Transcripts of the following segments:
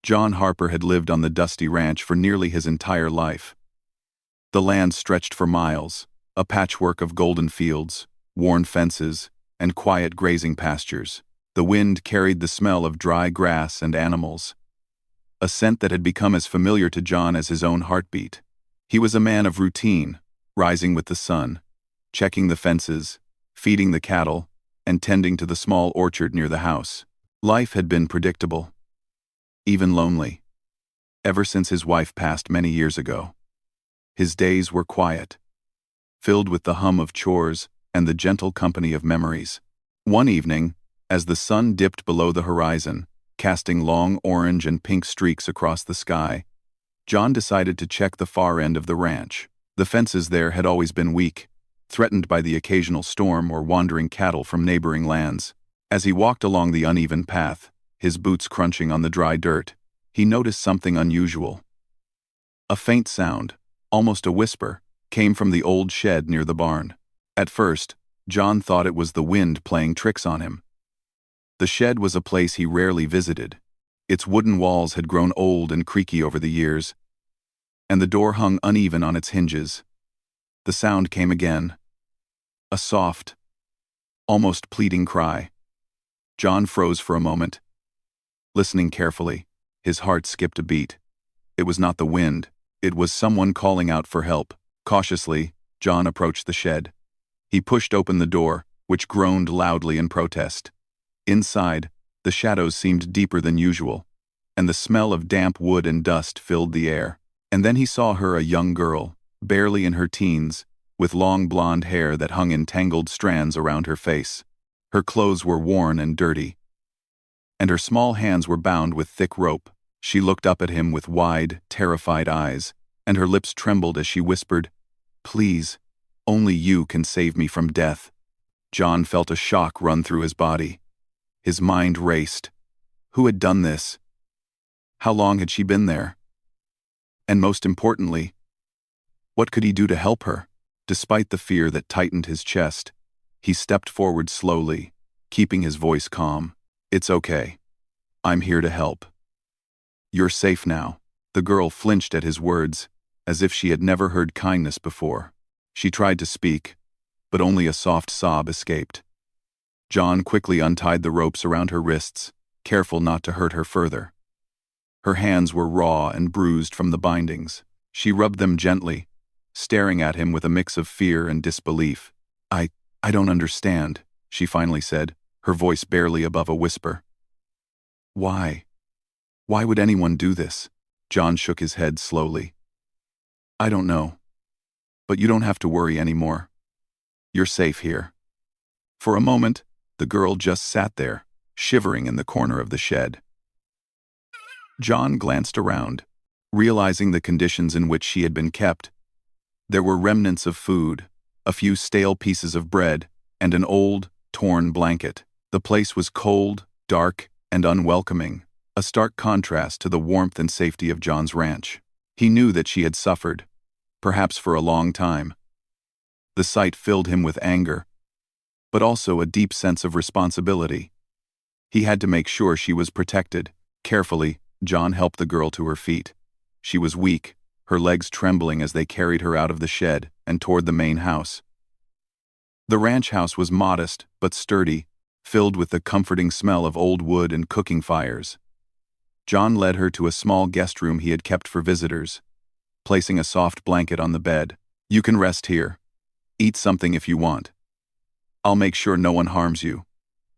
John Harper had lived on the dusty ranch for nearly his entire life. The land stretched for miles, a patchwork of golden fields, worn fences, and quiet grazing pastures. The wind carried the smell of dry grass and animals, a scent that had become as familiar to John as his own heartbeat. He was a man of routine, rising with the sun, checking the fences, feeding the cattle, and tending to the small orchard near the house. Life had been predictable, even lonely, ever since his wife passed many years ago. His days were quiet, filled with the hum of chores and the gentle company of memories. One evening, as the sun dipped below the horizon, casting long orange and pink streaks across the sky, John decided to check the far end of the ranch. The fences there had always been weak, threatened by the occasional storm or wandering cattle from neighboring lands. As he walked along the uneven path, his boots crunching on the dry dirt, he noticed something unusual. A faint sound, almost a whisper, came from the old shed near the barn. At first, John thought it was the wind playing tricks on him. The shed was a place he rarely visited. Its wooden walls had grown old and creaky over the years, and the door hung uneven on its hinges. The sound came again. A soft, almost pleading cry. John froze for a moment, listening carefully. His heart skipped a beat. It was not the wind. It was someone calling out for help. Cautiously, John approached the shed. He pushed open the door, which groaned loudly in protest. Inside, the shadows seemed deeper than usual, and the smell of damp wood and dust filled the air. And then he saw her, a young girl, barely in her teens, with long blonde hair that hung in tangled strands around her face. Her clothes were worn and dirty, and her small hands were bound with thick rope. She looked up at him with wide, terrified eyes, and her lips trembled as she whispered, "Please, only you can save me from death." John felt a shock run through his body. His mind raced. Who had done this? How long had she been there? And most importantly, what could he do to help her? Despite the fear that tightened his chest, he stepped forward slowly, keeping his voice calm. "It's okay. I'm here to help. You're safe now." The girl flinched at his words, as if she had never heard kindness before. She tried to speak, but only a soft sob escaped. John quickly untied the ropes around her wrists, careful not to hurt her further. Her hands were raw and bruised from the bindings. She rubbed them gently, staring at him with a mix of fear and disbelief. I don't understand," she finally said, her voice barely above a whisper. Why? Why would anyone do this?" John shook his head slowly. "I don't know. But you don't have to worry anymore. You're safe here." For a moment, the girl just sat there, shivering in the corner of the shed. John glanced around, realizing the conditions in which she had been kept. There were remnants of food, a few stale pieces of bread, and an old, torn blanket. The place was cold, dark, and unwelcoming, a stark contrast to the warmth and safety of John's ranch. He knew that she had suffered, perhaps for a long time. The sight filled him with anger, but also a deep sense of responsibility. He had to make sure she was protected. Carefully, John helped the girl to her feet. She was weak, her legs trembling as they carried her out of the shed and toward the main house. The ranch house was modest but sturdy, filled with the comforting smell of old wood and cooking fires. John led her to a small guest room he had kept for visitors, placing a soft blanket on the bed. "You can rest here. Eat something if you want. I'll make sure no one harms you,"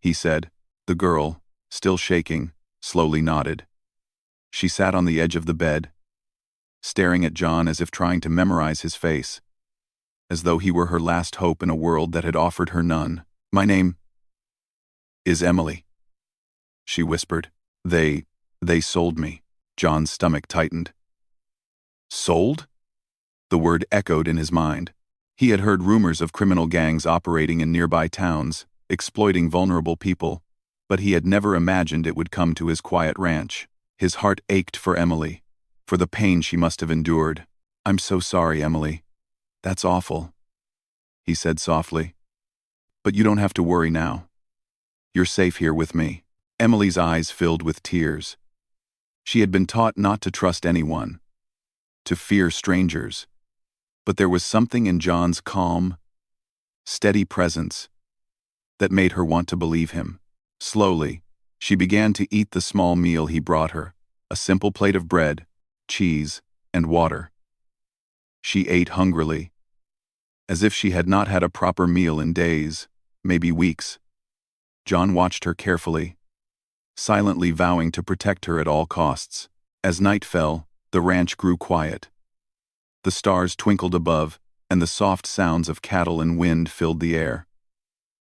he said. The girl, still shaking, slowly nodded. She sat on the edge of the bed, staring at John as if trying to memorize his face, as though he were her last hope in a world that had offered her none. "My name is Emily," she whispered. They sold me." John's stomach tightened. Sold? The word echoed in his mind. He had heard rumors of criminal gangs operating in nearby towns, exploiting vulnerable people, but he had never imagined it would come to his quiet ranch. His heart ached for Emily, for the pain she must have endured. "I'm so sorry, Emily. That's awful," he said softly. "But you don't have to worry now. You're safe here with me." Emily's eyes filled with tears. She had been taught not to trust anyone, to fear strangers, but there was something in John's calm, steady presence that made her want to believe him. Slowly, she began to eat the small meal he brought her, a simple plate of bread, cheese, and water. She ate hungrily, as if she had not had a proper meal in days, maybe weeks. John watched her carefully, silently vowing to protect her at all costs. As night fell, the ranch grew quiet. The stars twinkled above, and the soft sounds of cattle and wind filled the air.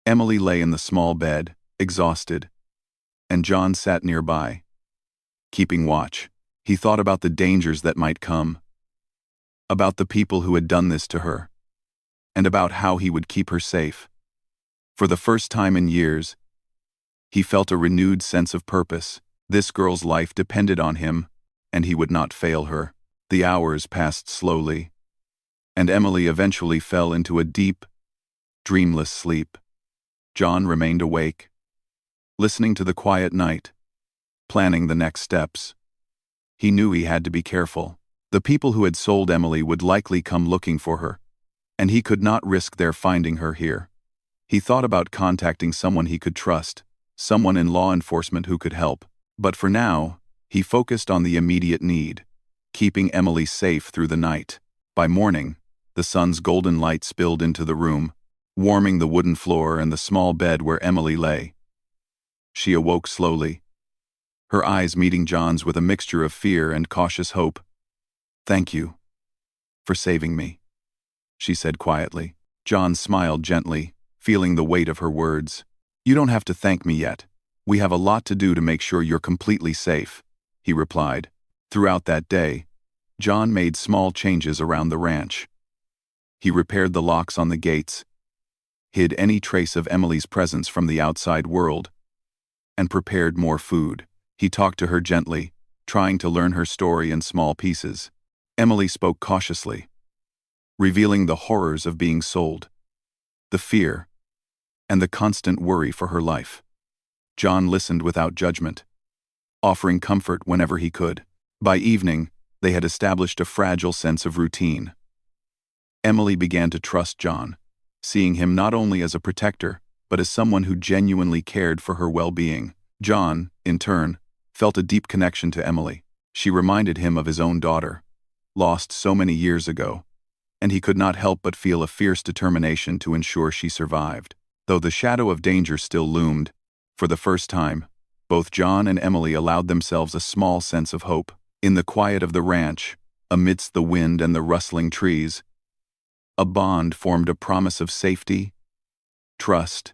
Emily lay in the small bed, exhausted, and John sat nearby, keeping watch. He thought about the dangers that might come, about the people who had done this to her, and about how he would keep her safe. For the first time in years, he felt a renewed sense of purpose. This girl's life depended on him, and he would not fail her. The hours passed slowly, and Emily eventually fell into a deep, dreamless sleep. John remained awake, listening to the quiet night, planning the next steps. He knew he had to be careful. The people who had sold Emily would likely come looking for her, and he could not risk their finding her here. He thought about contacting someone he could trust, someone in law enforcement who could help. But for now, he focused on the immediate need, keeping Emily safe through the night. By morning, the sun's golden light spilled into the room, warming the wooden floor and the small bed where Emily lay. She awoke slowly, her eyes meeting John's with a mixture of fear and cautious hope. "Thank you for saving me," she said quietly. John smiled gently, feeling the weight of her words. "You don't have to thank me yet. We have a lot to do to make sure you're completely safe," he replied. Throughout that day, John made small changes around the ranch. He repaired the locks on the gates, hid any trace of Emily's presence from the outside world, and prepared more food. He talked to her gently, trying to learn her story in small pieces. Emily spoke cautiously, revealing the horrors of being sold, the fear, and the constant worry for her life. John listened without judgment, offering comfort whenever he could. By evening, they had established a fragile sense of routine. Emily began to trust John, seeing him not only as a protector, but as someone who genuinely cared for her well-being. John, in turn, felt a deep connection to Emily. She reminded him of his own daughter, lost so many years ago, and he could not help but feel a fierce determination to ensure she survived. Though the shadow of danger still loomed, for the first time, both John and Emily allowed themselves a small sense of hope. In the quiet of the ranch, amidst the wind and the rustling trees, a bond formed, a promise of safety, trust,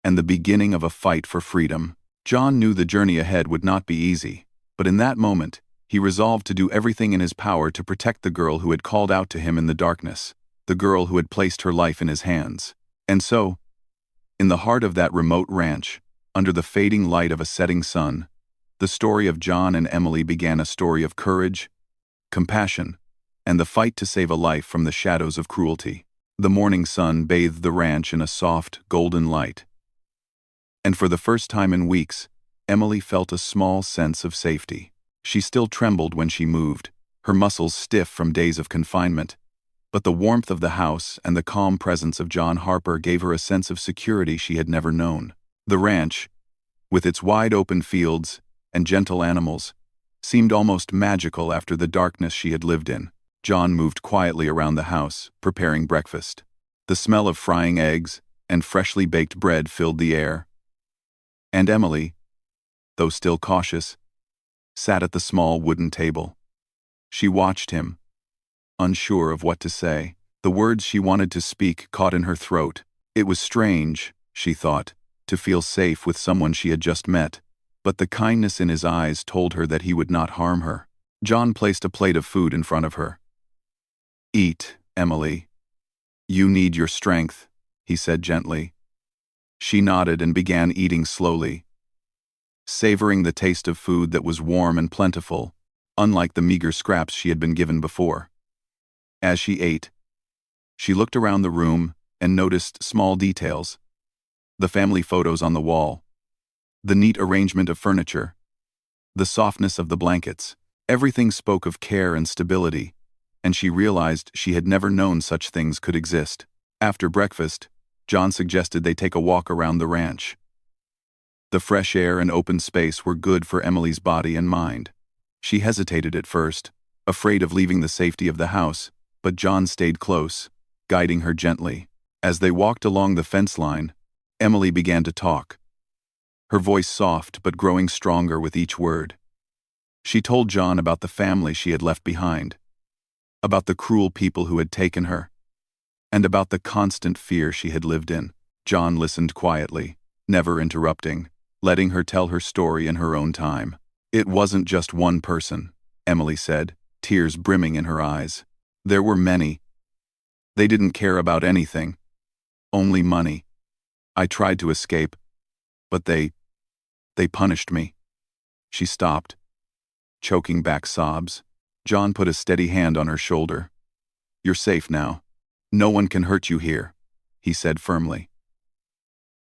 and the beginning of a fight for freedom. John knew the journey ahead would not be easy, but in that moment, he resolved to do everything in his power to protect the girl who had called out to him in the darkness, the girl who had placed her life in his hands. And so, in the heart of that remote ranch, under the fading light of a setting sun, the story of John and Emily began, a story of courage, compassion, and the fight to save a life from the shadows of cruelty. The morning sun bathed the ranch in a soft, golden light, and for the first time in weeks, Emily felt a small sense of safety. She still trembled when she moved, her muscles stiff from days of confinement, but the warmth of the house and the calm presence of John Harper gave her a sense of security she had never known. The ranch, with its wide-open fields and gentle animals, seemed almost magical after the darkness she had lived in. John moved quietly around the house, preparing breakfast. The smell of frying eggs and freshly baked bread filled the air, and Emily, though still cautious, sat at the small wooden table. She watched him, unsure of what to say. The words she wanted to speak caught in her throat. It was strange, she thought, to feel safe with someone she had just met, but the kindness in his eyes told her that he would not harm her. John placed a plate of food in front of her. "Eat, Emily. You need your strength," he said gently. She nodded and began eating slowly, savoring the taste of food that was warm and plentiful, unlike the meager scraps she had been given before. As she ate, she looked around the room and noticed small details: the family photos on the wall, the neat arrangement of furniture, the softness of the blankets. Everything spoke of care and stability, and she realized she had never known such things could exist. After breakfast, John suggested they take a walk around the ranch. The fresh air and open space were good for Emily's body and mind. She hesitated at first, afraid of leaving the safety of the house, but John stayed close, guiding her gently. As they walked along the fence line, Emily began to talk, her voice soft but growing stronger with each word. She told John about the family she had left behind, about the cruel people who had taken her, and about the constant fear she had lived in. John listened quietly, never interrupting, letting her tell her story in her own time. It wasn't just one person, Emily said, tears brimming in her eyes. There were many. They didn't care about anything. Only money. I tried to escape, but they punished me. She stopped, choking back sobs. John put a steady hand on her shoulder. You're safe now. No one can hurt you here, he said firmly.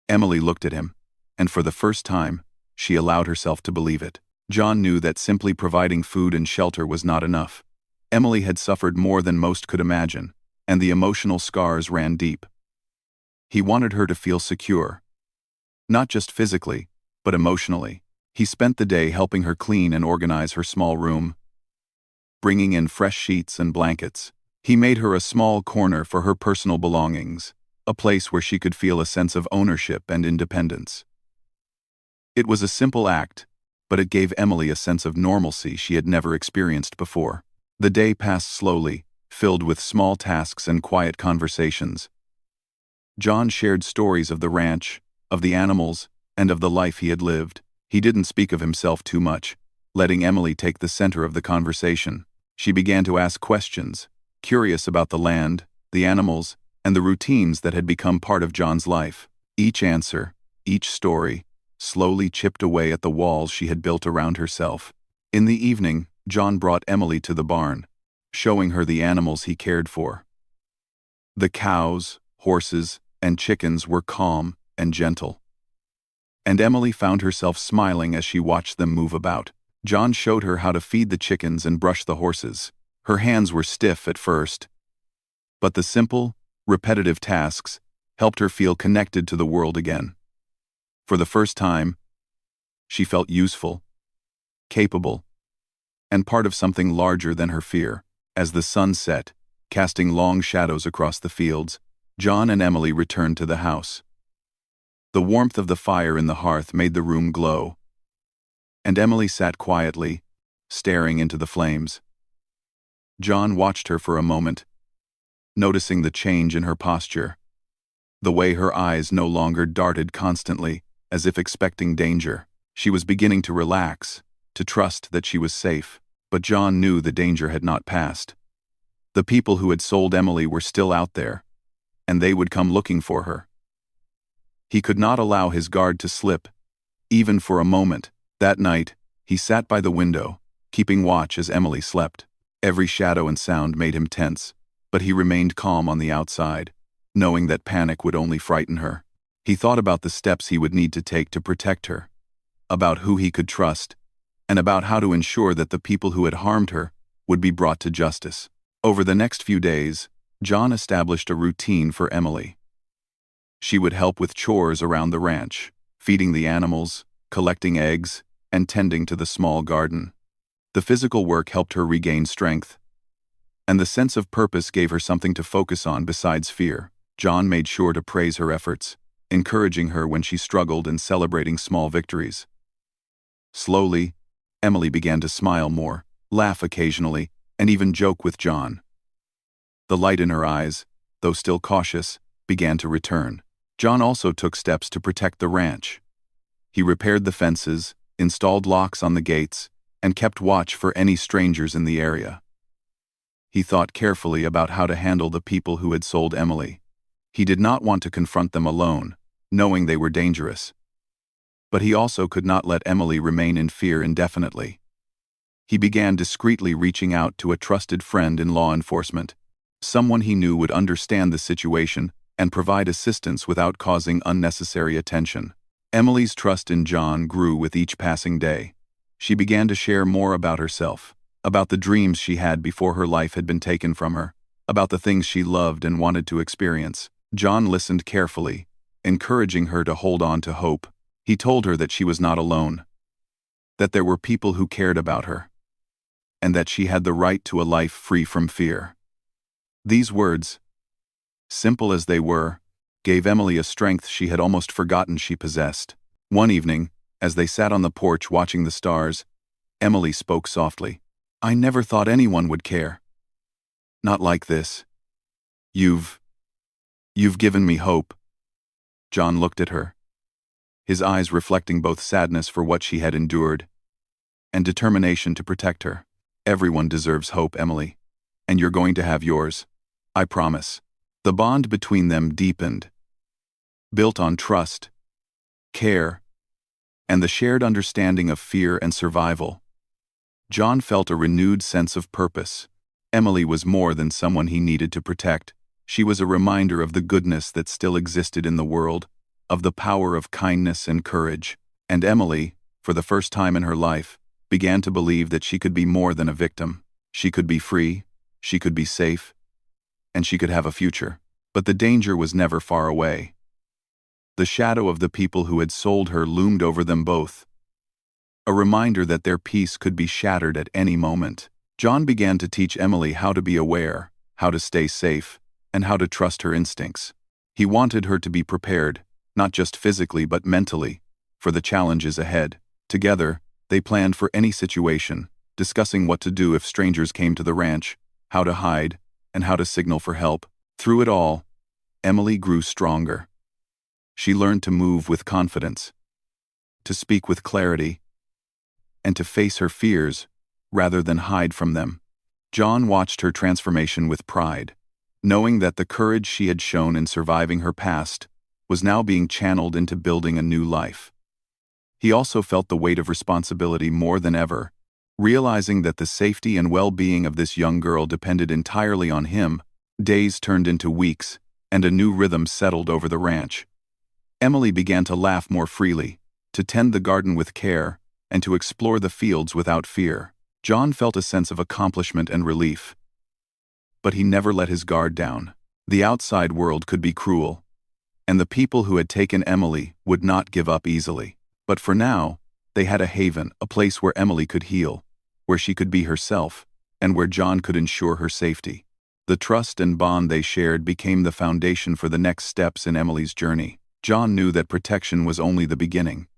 Emily looked at him, and for the first time, she allowed herself to believe it. John knew that simply providing food and shelter was not enough. Emily had suffered more than most could imagine, and the emotional scars ran deep. He wanted her to feel secure. Not just physically, but emotionally. He spent the day helping her clean and organize her small room, bringing in fresh sheets and blankets. He made her a small corner for her personal belongings, a place where she could feel a sense of ownership and independence. It was a simple act, but it gave Emily a sense of normalcy she had never experienced before. The day passed slowly, filled with small tasks and quiet conversations. John shared stories of the ranch, of the animals, and of the life he had lived. He didn't speak of himself too much, letting Emily take the center of the conversation. She began to ask questions, curious about the land, the animals, and the routines that had become part of John's life. Each answer, each story, slowly chipped away at the walls she had built around herself. In the evening, John brought Emily to the barn, showing her the animals he cared for. The cows, horses, and chickens were calm and gentle, and Emily found herself smiling as she watched them move about. John showed her how to feed the chickens and brush the horses. Her hands were stiff at first, but the simple, repetitive tasks helped her feel connected to the world again. For the first time, she felt useful, capable, and part of something larger than her fear. As the sun set, casting long shadows across the fields, John and Emily returned to the house. The warmth of the fire in the hearth made the room glow, and Emily sat quietly, staring into the flames. John watched her for a moment, noticing the change in her posture, the way her eyes no longer darted constantly, as if expecting danger. She was beginning to relax, to trust that she was safe, but John knew the danger had not passed. The people who had sold Emily were still out there, and they would come looking for her. He could not allow his guard to slip, even for a moment. That night, he sat by the window, keeping watch as Emily slept. Every shadow and sound made him tense, but he remained calm on the outside, knowing that panic would only frighten her. He thought about the steps he would need to take to protect her, about who he could trust, and about how to ensure that the people who had harmed her would be brought to justice. Over the next few days, John established a routine for Emily. She would help with chores around the ranch, feeding the animals, collecting eggs, and tending to the small garden. The physical work helped her regain strength, and the sense of purpose gave her something to focus on besides fear. John made sure to praise her efforts, encouraging her when she struggled and celebrating small victories. Slowly, Emily began to smile more, laugh occasionally, and even joke with John. The light in her eyes, though still cautious, began to return. John also took steps to protect the ranch. He repaired the fences, installed locks on the gates, and kept watch for any strangers in the area. He thought carefully about how to handle the people who had sold Emily. He did not want to confront them alone, knowing they were dangerous. But he also could not let Emily remain in fear indefinitely. He began discreetly reaching out to a trusted friend in law enforcement, someone he knew would understand the situation and provide assistance without causing unnecessary attention. Emily's trust in John grew with each passing day. She began to share more about herself, about the dreams she had before her life had been taken from her, about the things she loved and wanted to experience. John listened carefully, encouraging her to hold on to hope. He told her that she was not alone, that there were people who cared about her, and that she had the right to a life free from fear. These words, simple as they were, gave Emily a strength she had almost forgotten she possessed. One evening, as they sat on the porch watching the stars, Emily spoke softly. "I never thought anyone would care. Not like this. You've given me hope." John looked at her, his eyes reflecting both sadness for what she had endured and determination to protect her. "Everyone deserves hope, Emily, and you're going to have yours. I promise." The bond between them deepened, built on trust, care, and the shared understanding of fear and survival. John felt a renewed sense of purpose. Emily was more than someone he needed to protect. She was a reminder of the goodness that still existed in the world, of the power of kindness and courage. And Emily, for the first time in her life, began to believe that she could be more than a victim. She could be free, she could be safe, and she could have a future. But the danger was never far away. The shadow of the people who had sold her loomed over them both, a reminder that their peace could be shattered at any moment. John began to teach Emily how to be aware, how to stay safe, and how to trust her instincts. He wanted her to be prepared, not just physically but mentally, for the challenges ahead. Together, they planned for any situation, discussing what to do if strangers came to the ranch, how to hide, and how to signal for help. Through it all, Emily grew stronger. She learned to move with confidence, to speak with clarity, and to face her fears rather than hide from them. John watched her transformation with pride, knowing that the courage she had shown in surviving her past was now being channeled into building a new life. He also felt the weight of responsibility more than ever, realizing that the safety and well-being of this young girl depended entirely on him. Days turned into weeks, and a new rhythm settled over the ranch. Emily began to laugh more freely, to tend the garden with care, and to explore the fields without fear. John felt a sense of accomplishment and relief. But he never let his guard down. The outside world could be cruel, and the people who had taken Emily would not give up easily. But for now, they had a haven, a place where Emily could heal, where she could be herself, and where John could ensure her safety. The trust and bond they shared became the foundation for the next steps in Emily's journey. John knew that protection was only the beginning.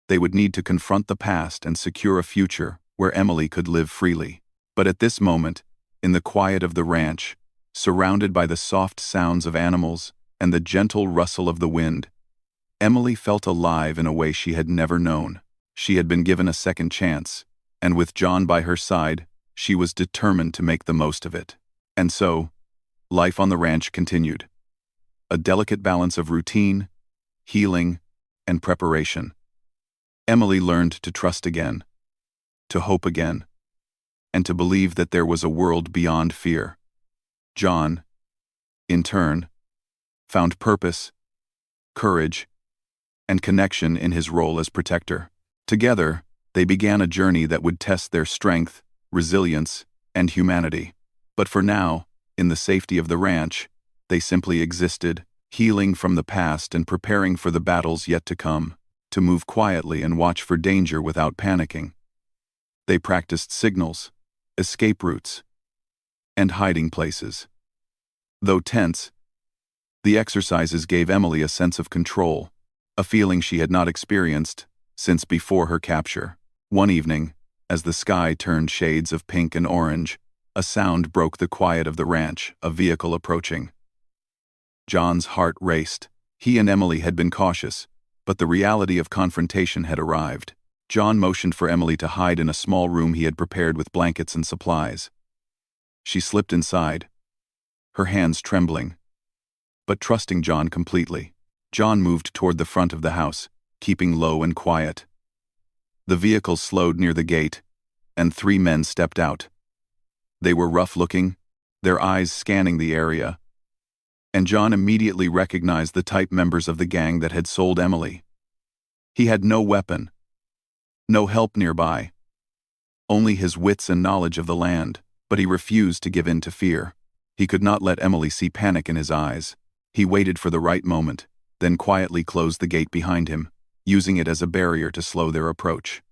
They would need to confront the past and secure a future where Emily could live freely. But at this moment, in the quiet of the ranch, surrounded by the soft sounds of animals and the gentle rustle of the wind, Emily felt alive in a way she had never known. She had been given a second chance, and with John by her side, she was determined to make the most of it. And so, life on the ranch continued. A delicate balance of routine, healing, and preparation. Emily learned to trust again, to hope again, and to believe that there was a world beyond fear. John, in turn, found purpose, courage, and connection in his role as protector. Together, they began a journey that would test their strength, resilience, and humanity. But for now, in the safety of the ranch, they simply existed, healing from the past and preparing for the battles yet to come, to move quietly and watch for danger without panicking. They practiced signals, escape routes, and hiding places. Though tense, the exercises gave Emily a sense of control, a feeling she had not experienced since before her capture. One evening, as the sky turned shades of pink and orange, a sound broke the quiet of the ranch, a vehicle approaching. John's heart raced. He and Emily had been cautious, but the reality of confrontation had arrived. John motioned for Emily to hide in a small room he had prepared with blankets and supplies. She slipped inside, her hands trembling, but trusting John completely. John moved toward the front of the house, keeping low and quiet. The vehicle slowed near the gate, and 3 men stepped out. They were rough-looking, their eyes scanning the area, and John immediately recognized the type members of the gang that had sold Emily. He had no weapon, No help nearby. Only his wits and knowledge of the land, but he refused to give in to fear. He could not let Emily see panic in his eyes. He waited for the right moment, then quietly closed the gate behind him, using it as a barrier to slow their approach.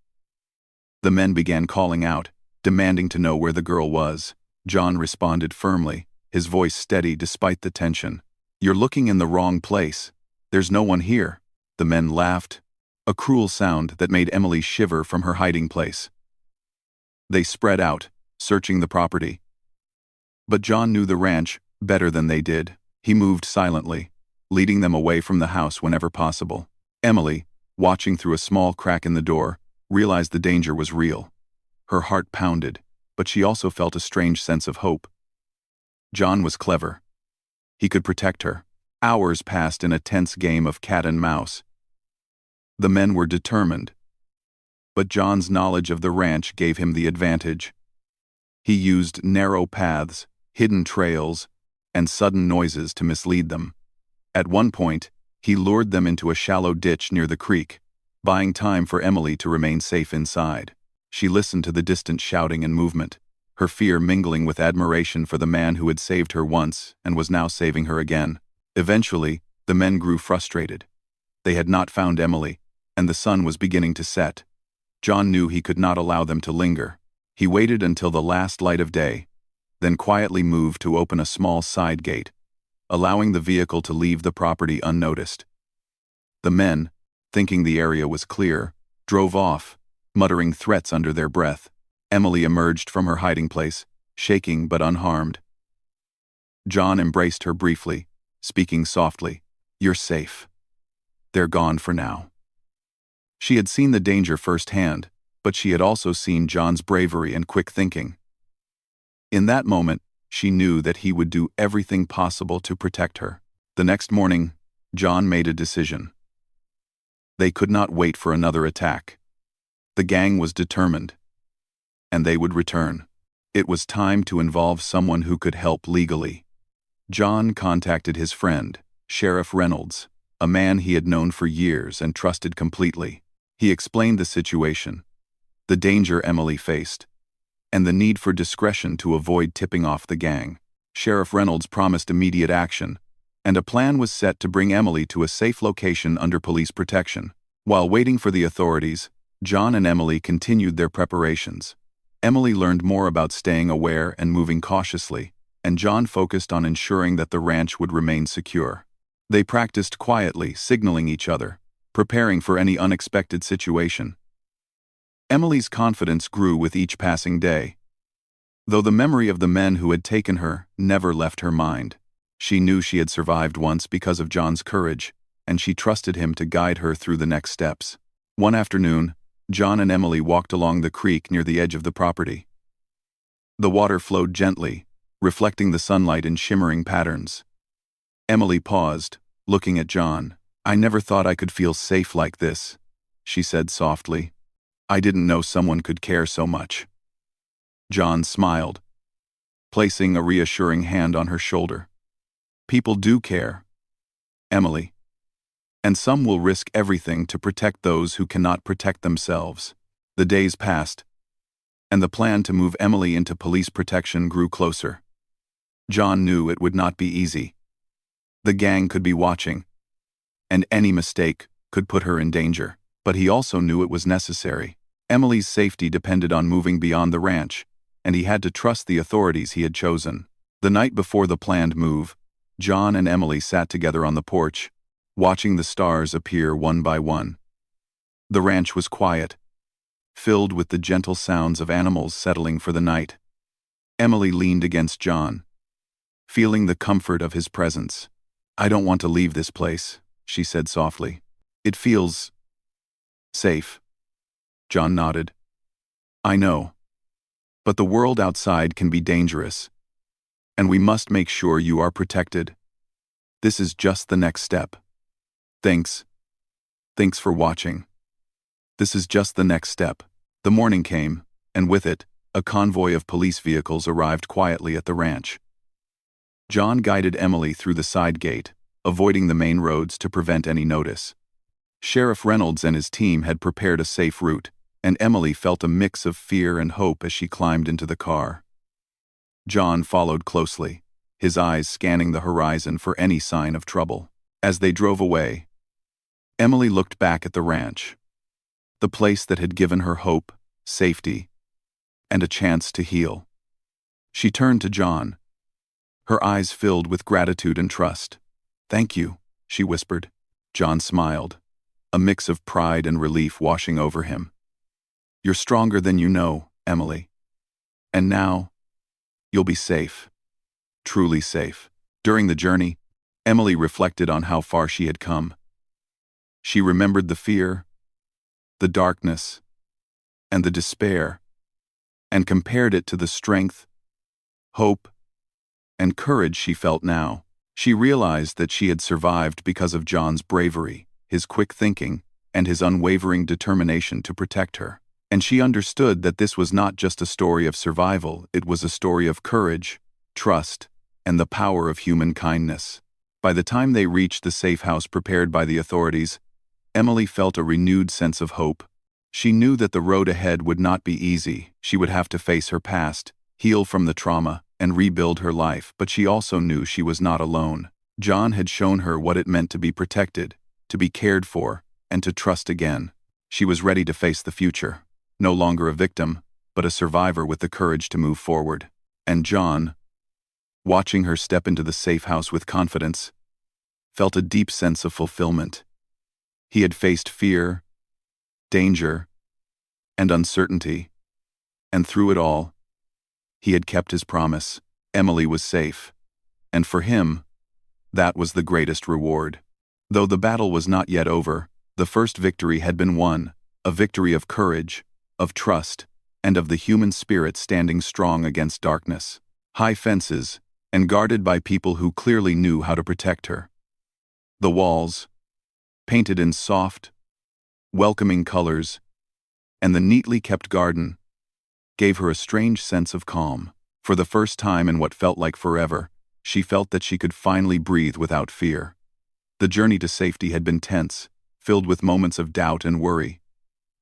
The men began calling out, demanding to know where the girl was. John responded firmly, his voice steady despite the tension. "You're looking in the wrong place. There's no one here." The men laughed, a cruel sound that made Emily shiver from her hiding place. They spread out, searching the property. But John knew the ranch better than they did. He moved silently, leading them away from the house whenever possible. Emily, watching through a small crack in the door, realized the danger was real. Her heart pounded, but she also felt a strange sense of hope. John was clever. He could protect her. Hours passed in a tense game of cat and mouse. The men were determined, but John's knowledge of the ranch gave him the advantage. He used narrow paths, hidden trails, and sudden noises to mislead them. At one point, he lured them into a shallow ditch near the creek, buying time for Emily to remain safe inside. She listened to the distant shouting and movement, her fear mingling with admiration for the man who had saved her once and was now saving her again. Eventually, the men grew frustrated. They had not found Emily, and the sun was beginning to set. John knew he could not allow them to linger. He waited until the last light of day, then quietly moved to open a small side gate, allowing the vehicle to leave the property unnoticed. The men, thinking the area was clear, drove off, muttering threats under their breath. Emily emerged from her hiding place, shaking but unharmed. John embraced her briefly, speaking softly, "You're safe. They're gone for now." She had seen the danger firsthand, but she had also seen John's bravery and quick thinking. In that moment, she knew that he would do everything possible to protect her. The next morning, John made a decision. They could not wait for another attack. The gang was determined, and they would return. It was time to involve someone who could help legally. John contacted his friend, Sheriff Reynolds, a man he had known for years and trusted completely. He explained the situation, the danger Emily faced, and the need for discretion to avoid tipping off the gang. Sheriff Reynolds promised immediate action, and a plan was set to bring Emily to a safe location under police protection. While waiting for the authorities, John and Emily continued their preparations. Emily learned more about staying aware and moving cautiously, and John focused on ensuring that the ranch would remain secure. They practiced quietly, signaling each other, preparing for any unexpected situation. Emily's confidence grew with each passing day. Though the memory of the men who had taken her never left her mind, she knew she had survived once because of John's courage, and she trusted him to guide her through the next steps. One afternoon, John and Emily walked along the creek near the edge of the property. The water flowed gently, reflecting the sunlight in shimmering patterns. Emily paused, looking at John. "I never thought I could feel safe like this," she said softly. "I didn't know someone could care so much." John smiled, placing a reassuring hand on her shoulder. "People do care, Emily. And some will risk everything to protect those who cannot protect themselves." The days passed, and the plan to move Emily into police protection grew closer. John knew it would not be easy. The gang could be watching, and any mistake could put her in danger. But he also knew it was necessary. Emily's safety depended on moving beyond the ranch, and he had to trust the authorities he had chosen. The night before the planned move, John and Emily sat together on the porch, watching the stars appear one by one. The ranch was quiet, filled with the gentle sounds of animals settling for the night. Emily leaned against John, feeling the comfort of his presence. "I don't want to leave this place," she said softly. "It feels safe." John nodded. "I know. But the world outside can be dangerous, and we must make sure you are protected. This is just the next step. Thanks. Thanks for watching. This is just the next step." The morning came, and with it, a convoy of police vehicles arrived quietly at the ranch. John guided Emily through the side gate, avoiding the main roads to prevent any notice. Sheriff Reynolds and his team had prepared a safe route, and Emily felt a mix of fear and hope as she climbed into the car. John followed closely, his eyes scanning the horizon for any sign of trouble. As they drove away, Emily looked back at the ranch, the place that had given her hope, safety, and a chance to heal. She turned to John, her eyes filled with gratitude and trust. "Thank you," she whispered. John smiled, a mix of pride and relief washing over him. "You're stronger than you know, Emily. And now, you'll be safe. Truly safe." During the journey, Emily reflected on how far she had come. She remembered the fear, the darkness, and the despair, and compared it to the strength, hope, and courage she felt now. She realized that she had survived because of John's bravery, his quick thinking, and his unwavering determination to protect her. And she understood that this was not just a story of survival, it was a story of courage, trust, and the power of human kindness. By the time they reached the safe house prepared by the authorities, Emily felt a renewed sense of hope. She knew that the road ahead would not be easy. She would have to face her past, heal from the trauma, and rebuild her life, but she also knew she was not alone. John had shown her what it meant to be protected, to be cared for, and to trust again. She was ready to face the future, no longer a victim, but a survivor with the courage to move forward. And John, watching her step into the safe house with confidence, felt a deep sense of fulfillment. He had faced fear, danger, and uncertainty, and through it all, he had kept his promise. Emily was safe, and for him, that was the greatest reward. Though the battle was not yet over, the first victory had been won, a victory of courage, of trust, and of the human spirit standing strong against darkness. High fences, and guarded by people who clearly knew how to protect her. The walls, painted in soft, welcoming colors, and the neatly kept garden, gave her a strange sense of calm. For the first time in what felt like forever, she felt that she could finally breathe without fear. The journey to safety had been tense, filled with moments of doubt and worry.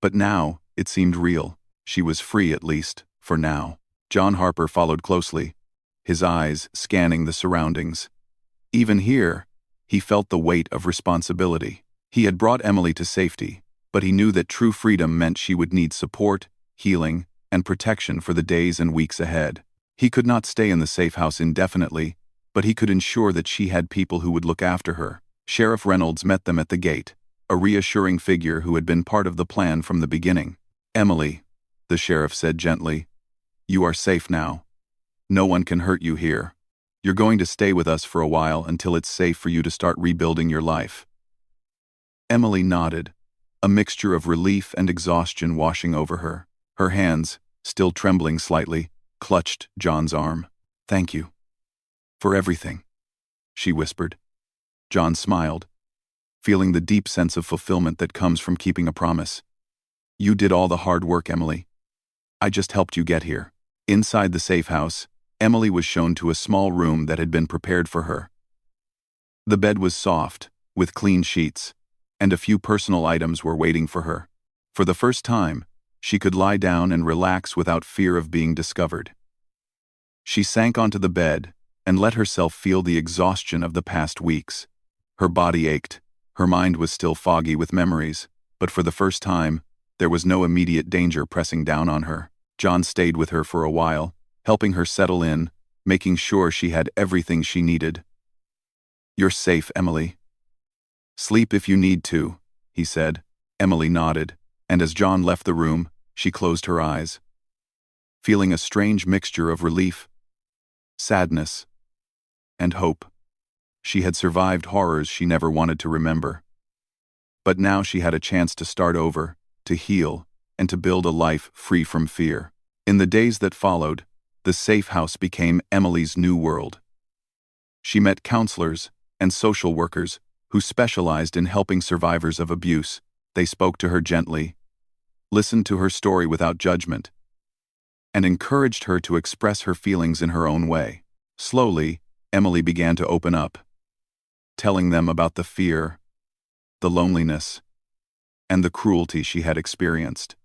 But now, it seemed real. She was free at least, for now. John Harper followed closely, his eyes scanning the surroundings. Even here, he felt the weight of responsibility. He had brought Emily to safety, but he knew that true freedom meant she would need support, healing, and protection for the days and weeks ahead. He could not stay in the safe house indefinitely, but he could ensure that she had people who would look after her. Sheriff Reynolds met them at the gate, a reassuring figure who had been part of the plan from the beginning. "Emily," the sheriff said gently, "you are safe now. No one can hurt you here. You're going to stay with us for a while until it's safe for you to start rebuilding your life." Emily nodded, a mixture of relief and exhaustion washing over her. Her hands, still trembling slightly, clutched John's arm. "Thank you. For everything," she whispered. John smiled, feeling the deep sense of fulfillment that comes from keeping a promise. "You did all the hard work, Emily. I just helped you get here." Inside the safe house, Emily was shown to a small room that had been prepared for her. The bed was soft, with clean sheets, and a few personal items were waiting for her. For the first time, she could lie down and relax without fear of being discovered. She sank onto the bed and let herself feel the exhaustion of the past weeks. Her body ached, her mind was still foggy with memories, but for the first time, there was no immediate danger pressing down on her. John stayed with her for a while, helping her settle in, making sure she had everything she needed. "You're safe, Emily. Sleep if you need to," he said. Emily nodded, and as John left the room, she closed her eyes, feeling a strange mixture of relief, sadness, and hope. She had survived horrors she never wanted to remember. But now she had a chance to start over, to heal, and to build a life free from fear. In the days that followed, the safe house became Emily's new world. She met counselors and social workers who specialized in helping survivors of abuse. They spoke to her gently, listened to her story without judgment, and encouraged her to express her feelings in her own way. Slowly, Emily began to open up, telling them about the fear, the loneliness, and the cruelty she had experienced.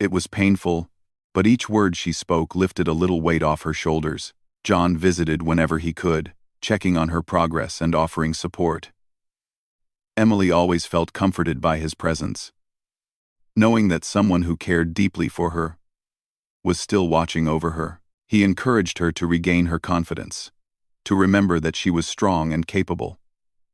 It was painful, but each word she spoke lifted a little weight off her shoulders. John visited whenever he could, checking on her progress and offering support. Emily always felt comforted by his presence, knowing that someone who cared deeply for her was still watching over her. He encouraged her to regain her confidence, to remember that she was strong and capable,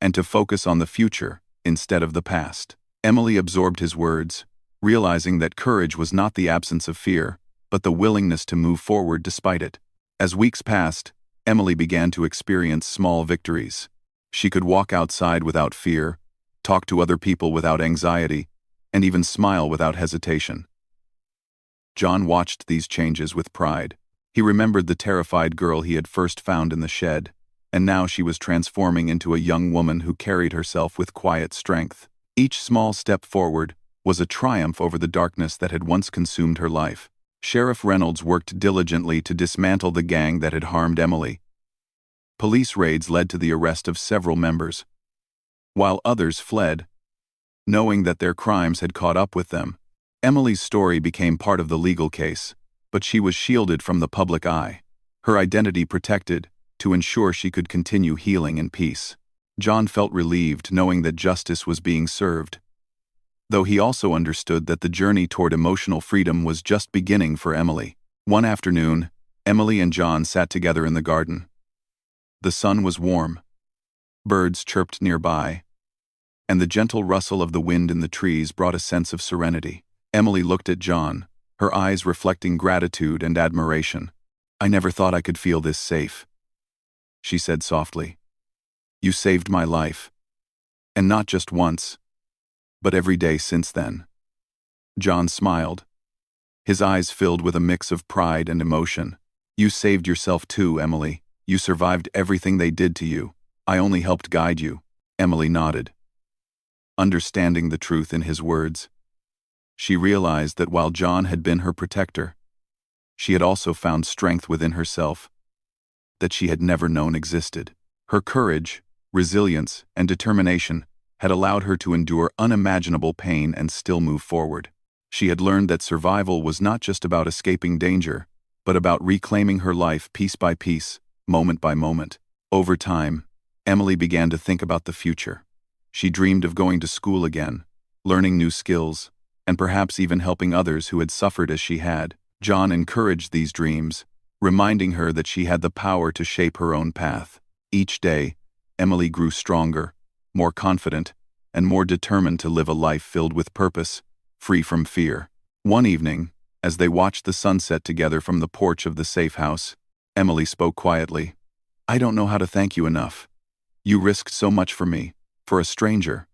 and to focus on the future instead of the past. Emily absorbed his words, realizing that courage was not the absence of fear, but the willingness to move forward despite it. As weeks passed, Emily began to experience small victories. She could walk outside without fear, talk to other people without anxiety, and even smile without hesitation. John watched these changes with pride. He remembered the terrified girl he had first found in the shed, and now she was transforming into a young woman who carried herself with quiet strength. Each small step forward was a triumph over the darkness that had once consumed her life. Sheriff Reynolds worked diligently to dismantle the gang that had harmed Emily. Police raids led to the arrest of several members, while others fled, knowing that their crimes had caught up with them. Emily's story became part of the legal case, but she was shielded from the public eye, her identity protected, to ensure she could continue healing in peace. John felt relieved knowing that justice was being served, though he also understood that the journey toward emotional freedom was just beginning for Emily. One afternoon, Emily and John sat together in the garden. The sun was warm, birds chirped nearby, and the gentle rustle of the wind in the trees brought a sense of serenity. Emily looked at John, her eyes reflecting gratitude and admiration. "I never thought I could feel this safe," she said softly. "You saved my life. And not just once, but every day since then." John smiled, his eyes filled with a mix of pride and emotion. "You saved yourself too, Emily. You survived everything they did to you. I only helped guide you." Emily nodded, understanding the truth in his words. She realized that while John had been her protector, she had also found strength within herself that she had never known existed. Her courage, resilience, and determination had allowed her to endure unimaginable pain and still move forward. She had learned that survival was not just about escaping danger, but about reclaiming her life piece by piece, moment by moment. Over time, Emily began to think about the future. She dreamed of going to school again, learning new skills, and perhaps even helping others who had suffered as she had. John encouraged these dreams, reminding her that she had the power to shape her own path. Each day, Emily grew stronger, more confident, and more determined to live a life filled with purpose, free from fear. One evening, as they watched the sunset together from the porch of the safe house, Emily spoke quietly. "I don't know how to thank you enough. You risked so much for me, for a stranger."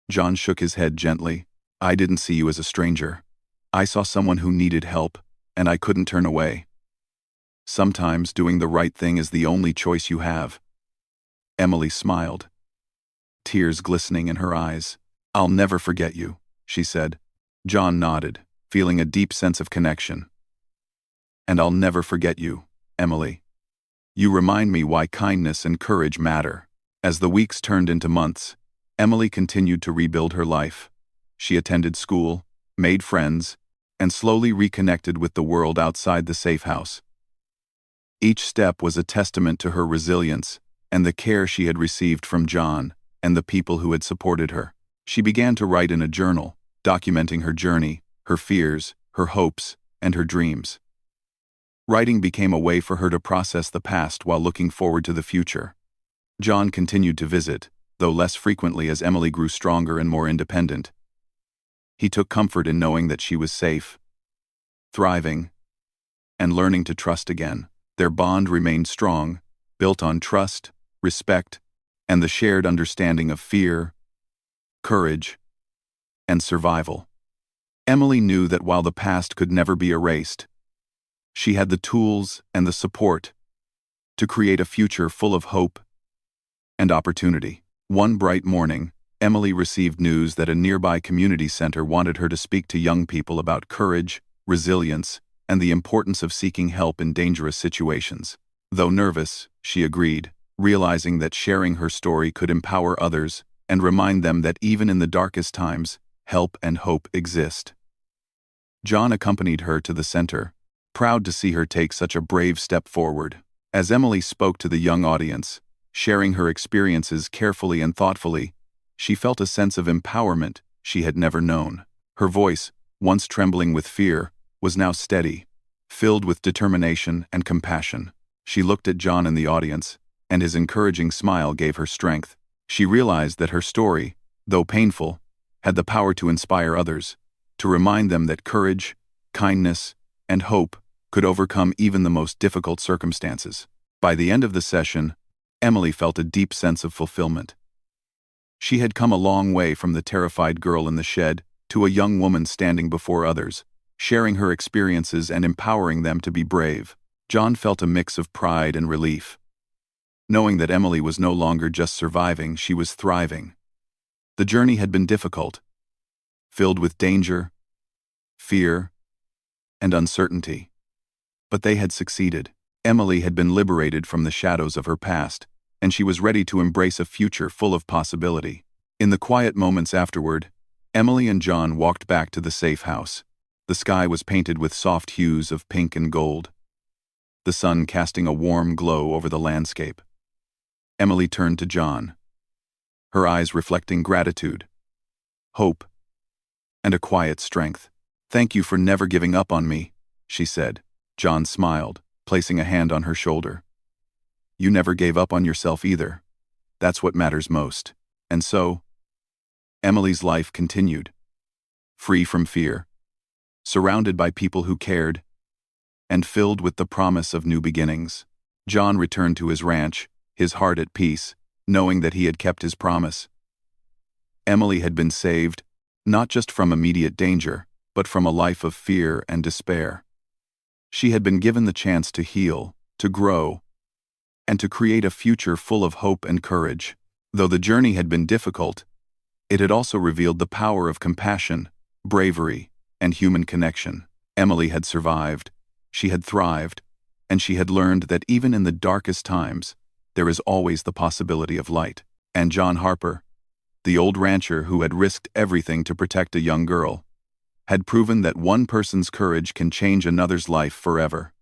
John shook his head gently. "I didn't see you as a stranger. I saw someone who needed help, and I couldn't turn away. Sometimes doing the right thing is the only choice you have." Emily smiled, tears glistening in her eyes. "I'll never forget you," she said. John nodded, feeling a deep sense of connection. "And I'll never forget you, Emily. You remind me why kindness and courage matter." As the weeks turned into months, Emily continued to rebuild her life. She attended school, made friends, and slowly reconnected with the world outside the safe house. Each step was a testament to her resilience and the care she had received from John and the people who had supported her. She began to write in a journal, documenting her journey, her fears, her hopes, and her dreams. Writing became a way for her to process the past while looking forward to the future. John continued to visit, though less frequently as Emily grew stronger and more independent. He took comfort in knowing that she was safe, thriving, and learning to trust again. Their bond remained strong, built on trust, respect, and the shared understanding of fear, courage, and survival. Emily knew that while the past could never be erased, she had the tools and the support to create a future full of hope and opportunity. One bright morning, Emily received news that a nearby community center wanted her to speak to young people about courage, resilience, and the importance of seeking help in dangerous situations. Though nervous, she agreed, realizing that sharing her story could empower others and remind them that even in the darkest times, help and hope exist. John accompanied her to the center, proud to see her take such a brave step forward. As Emily spoke to the young audience, sharing her experiences carefully and thoughtfully, she felt a sense of empowerment she had never known. Her voice, once trembling with fear, was now steady, filled with determination and compassion. She looked at John in the audience, and his encouraging smile gave her strength. She realized that her story, though painful, had the power to inspire others, to remind them that courage, kindness, and hope could overcome even the most difficult circumstances. By the end of the session, Emily felt a deep sense of fulfillment. She had come a long way from the terrified girl in the shed to a young woman standing before others, sharing her experiences and empowering them to be brave. John felt a mix of pride and relief, knowing that Emily was no longer just surviving, she was thriving. The journey had been difficult, filled with danger, fear, and uncertainty. But they had succeeded. Emily had been liberated from the shadows of her past, and she was ready to embrace a future full of possibility. In the quiet moments afterward, Emily and John walked back to the safe house. The sky was painted with soft hues of pink and gold, the sun casting a warm glow over the landscape. Emily turned to John, her eyes reflecting gratitude, hope, and a quiet strength. "Thank you for never giving up on me," she said. John smiled, placing a hand on her shoulder. "You never gave up on yourself either. That's what matters most." And so, Emily's life continued, free from fear, surrounded by people who cared, and filled with the promise of new beginnings. John returned to his ranch, his heart at peace, knowing that he had kept his promise. Emily had been saved, not just from immediate danger, but from a life of fear and despair. She had been given the chance to heal, to grow, and to create a future full of hope and courage. Though the journey had been difficult, it had also revealed the power of compassion, bravery, and human connection. Emily had survived, she had thrived, and she had learned that even in the darkest times, there is always the possibility of light. And John Harper, the old rancher who had risked everything to protect a young girl, had proven that one person's courage can change another's life forever.